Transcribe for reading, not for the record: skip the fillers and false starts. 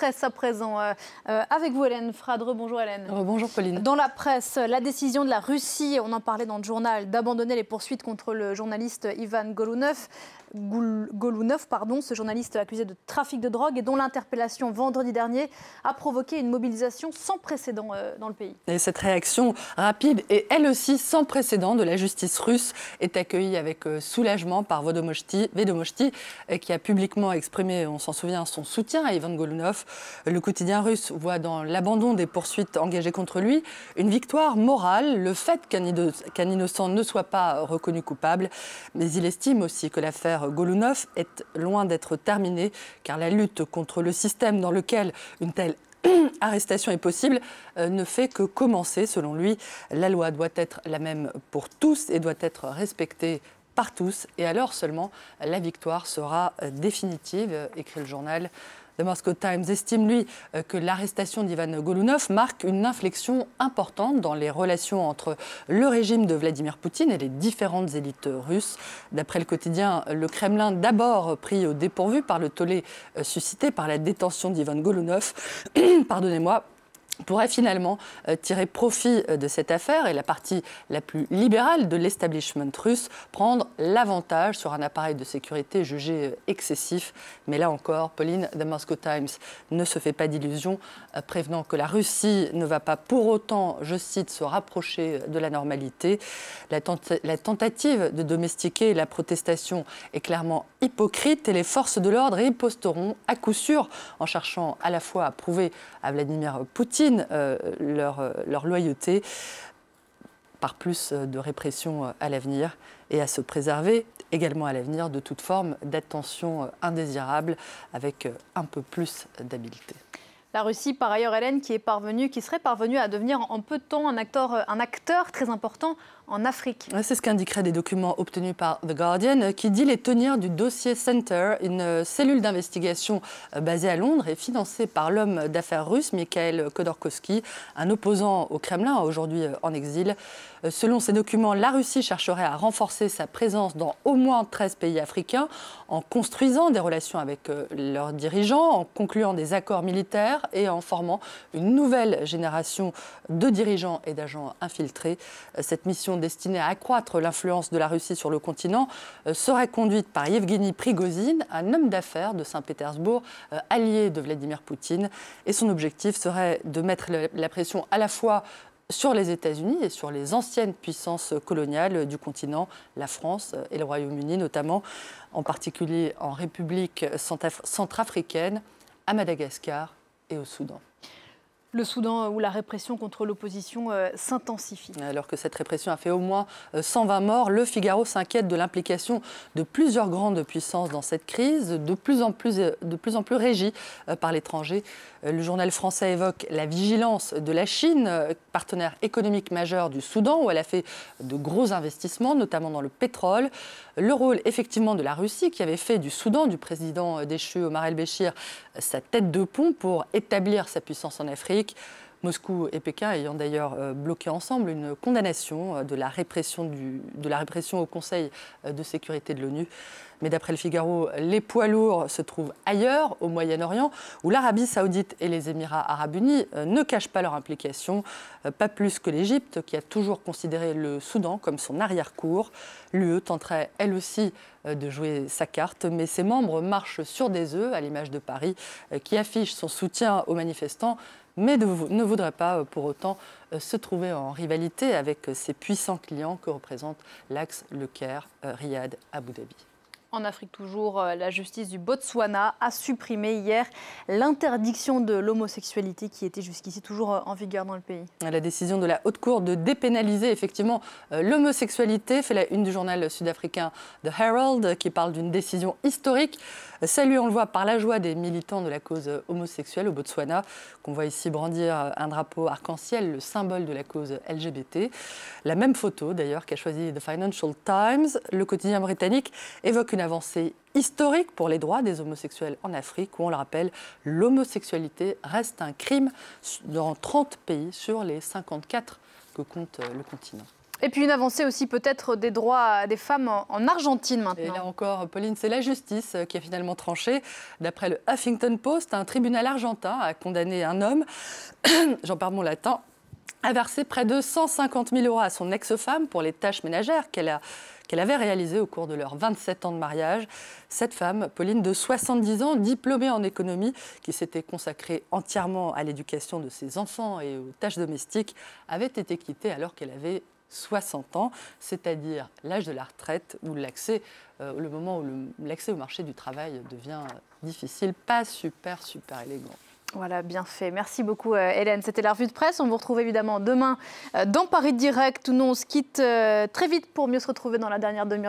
presse à présent. Avec vous, Hélène Fradre. Bonjour, Hélène. Bonjour, Pauline. Dans la presse, la décision de la Russie, on en parlait dans le journal, d'abandonner les poursuites contre le journaliste Ivan Golunov, ce journaliste accusé de trafic de drogue et dont l'interpellation vendredi dernier a provoqué une mobilisation sans précédent dans le pays. Et cette réaction rapide et elle aussi sans précédent de la justice russe est accueillie avec soulagement par Vedomosti, qui a publiquement exprimé, on s'en souvient, son soutien à Ivan Golunov. Le quotidien russe voit dans l'abandon des poursuites engagées contre lui une victoire morale, le fait qu'un innocent ne soit pas reconnu coupable. Mais il estime aussi que l'affaire Golunov est loin d'être terminée, car la lutte contre le système dans lequel une telle arrestation est possible ne fait que commencer. Selon lui, la loi doit être la même pour tous et doit être respectée par tous. Et alors seulement la victoire sera définitive, écrit le journal. The Moscow Times estime, lui, que l'arrestation d'Ivan Golunov marque une inflexion importante dans les relations entre le régime de Vladimir Poutine et les différentes élites russes. D'après le quotidien, le Kremlin, d'abord pris au dépourvu par le tollé suscité par la détention d'Ivan Golunov, pourrait finalement tirer profit de cette affaire et la partie la plus libérale de l'establishment russe prendre l'avantage sur un appareil de sécurité jugé excessif. Mais là encore, Pauline, The Moscow Times ne se fait pas d'illusions, prévenant que la Russie ne va pas pour autant, je cite, se rapprocher de la normalité. La tentative de domestiquer la protestation est clairement hypocrite et les forces de l'ordre riposteront à coup sûr en cherchant à la fois à prouver à Vladimir Poutine leur loyauté par plus de répression à l'avenir et à se préserver également à l'avenir de toute forme d'attention indésirable avec un peu plus d'habileté. La Russie, par ailleurs, Hélène, qui serait parvenue à devenir en peu de temps un acteur très important en Afrique. C'est ce qu'indiqueraient des documents obtenus par The Guardian, qui dit les tenir du Dossier Center, une cellule d'investigation basée à Londres et financée par l'homme d'affaires russe Mikhail Khodorkovsky, un opposant au Kremlin, aujourd'hui en exil. Selon ces documents, la Russie chercherait à renforcer sa présence dans au moins 13 pays africains en construisant des relations avec leurs dirigeants, en concluant des accords militaires et en formant une nouvelle génération de dirigeants et d'agents infiltrés. Cette mission destinée à accroître l'influence de la Russie sur le continent serait conduite par Yevgeny Prigozhin, un homme d'affaires de Saint-Pétersbourg, allié de Vladimir Poutine. Et son objectif serait de mettre la pression à la fois sur les États-Unis et sur les anciennes puissances coloniales du continent, la France et le Royaume-Uni notamment, en particulier en République centrafricaine, à Madagascar et au Soudan. Le Soudan, où la répression contre l'opposition s'intensifie. Alors que cette répression a fait au moins 120 morts, Le Figaro s'inquiète de l'implication de plusieurs grandes puissances dans cette crise, de plus en plus régie par l'étranger. Le journal français évoque la vigilance de la Chine, partenaire économique majeur du Soudan, où elle a fait de gros investissements, notamment dans le pétrole. Le rôle effectivement de la Russie, qui avait fait du Soudan, du président déchu Omar el-Béchir, sa tête de pont pour établir sa puissance en Afrique. Moscou et Pékin ayant d'ailleurs bloqué ensemble une condamnation de la répression au Conseil de sécurité de l'ONU. Mais d'après le Figaro, les poids lourds se trouvent ailleurs, au Moyen-Orient, où l'Arabie saoudite et les Émirats arabes unis ne cachent pas leur implication, pas plus que l'Égypte, qui a toujours considéré le Soudan comme son arrière-cour. L'UE tenterait, elle aussi, de jouer sa carte, mais ses membres marchent sur des œufs, à l'image de Paris, qui affiche son soutien aux manifestants, mais ne voudrait pas pour autant se trouver en rivalité avec ses puissants clients que représentent l'Axe, Le Caire, Riyad, Abu Dhabi. En Afrique toujours, la justice du Botswana a supprimé hier l'interdiction de l'homosexualité qui était jusqu'ici toujours en vigueur dans le pays. La décision de la Haute Cour de dépénaliser effectivement l'homosexualité fait la une du journal sud-africain The Herald qui parle d'une décision historique saluée, on le voit, par la joie des militants de la cause homosexuelle au Botswana, qu'on voit ici brandir un drapeau arc-en-ciel, le symbole de la cause LGBT. La même photo d'ailleurs qu'a choisi The Financial Times, le quotidien britannique, évoque une avancée historique pour les droits des homosexuels en Afrique, où on le rappelle, l'homosexualité reste un crime dans 30 pays sur les 54 que compte le continent. Et puis une avancée aussi peut-être des droits des femmes en Argentine maintenant. Et là encore, Pauline, c'est la justice qui a finalement tranché. D'après le Huffington Post, un tribunal argentin a condamné un homme, j'en parle mon latin, a versé près de 150 000 € à son ex-femme pour les tâches ménagères qu'elle avait réalisées au cours de leurs 27 ans de mariage. Cette femme, Pauline, de 70 ans, diplômée en économie, qui s'était consacrée entièrement à l'éducation de ses enfants et aux tâches domestiques, avait été quittée alors qu'elle avait 60 ans, c'est-à-dire l'âge de la retraite ou le moment où l'accès au marché du travail devient difficile. Pas super élégant. Voilà, bien fait. Merci beaucoup Hélène. C'était la revue de presse. On vous retrouve évidemment demain dans Paris Direct. Nous, on se quitte très vite pour mieux se retrouver dans la dernière demi-heure.